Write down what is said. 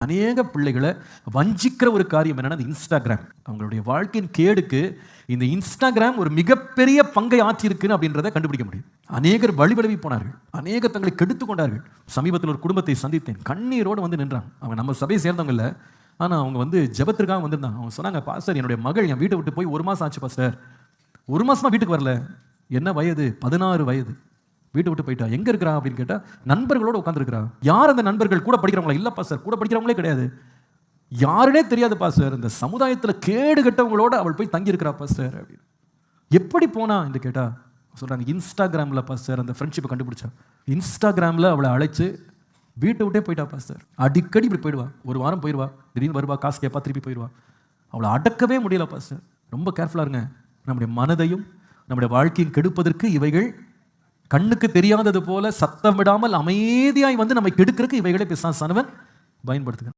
அநேக பிள்ளைகளை வஞ்சிக்கிற ஒரு காரியம் என்னன்னா இன்ஸ்டாகிராம். அவங்களுடைய வாழ்க்கையின் கேடுக்கு இந்த இன்ஸ்டாகிராம் ஒரு மிகப்பெரிய பங்கை ஆற்றியிருக்குன்னு அப்படின்றத கண்டுபிடிக்க முடியும். அநேகர் வழிவிலவி போனார்கள், அநேக தங்களை கெடுத்துக் கொண்டார்கள். சமீபத்தில் ஒரு குடும்பத்தை சந்தித்தேன், கண்ணீரோடு வந்து நின்றாங்க. அவங்க நம்ம சபையை சேர்ந்தவங்க இல்லை, ஆனால் அவங்க வந்து ஜெபத்திற்காக வந்திருந்தாங்க. அவங்க சொன்னாங்க, பாஸ்டர் என்னுடைய மகள் என் வீட்டை விட்டு போய் 1 மாதம் ஆச்சு பாஸ்டர். 1 மாதமாக வீட்டுக்கு வரல. என்ன வயது? 16 வயது. வீட்டை விட்டு போயிட்டா. எங்கே இருக்கிறா அப்படின்னு கேட்டால் நண்பர்களோடு உட்காந்துருக்கிறா. யார் அந்த நண்பர்கள்? கூட படிக்கிறவங்களா? இல்லை பாஸ்டர், கூட படிக்கிறவங்களே கிடையாது, யாருனே தெரியாது பாஸ்டர். இந்த சமுதாயத்தில் கேடு கட்டவங்களோட அவள் போய் தங்கி இருக்கிறா பாஸ்டர் அப்படின்னு. எப்படி போனா என்று கேட்டா சொல்றாங்க, இன்ஸ்டாகிராமில் பாஸ்டர் அந்த ஃப்ரெண்ட்ஷிப்பை கண்டுபிடிச்சா. இன்ஸ்டாகிராமில் அவளை அழைச்சு வீட்டை விட்டே போயிட்டா பாஸ்டர். அடிக்கடி இப்படி போயிடுவா, 1 வாரம் போயிடுவா, திடீர்னு வருவா, காசு கேட்பா, திருப்பி போயிடுவா. அவளை அடக்கவே முடியல பாஸ்டர். ரொம்ப கேர்ஃபுல்லாக இருங்க. நம்முடைய மனதையும் நம்முடைய வாழ்க்கையும் கெடுப்பதற்கு இவைகள் கண்ணுக்கு தெரியாதது போல சத்தம் விடாமல் அமைதியாய் வந்து நம்மை கெடுக்கிறதுக்கு இவைகளை பிசாசானவன் பயன்படுத்துகிறான்.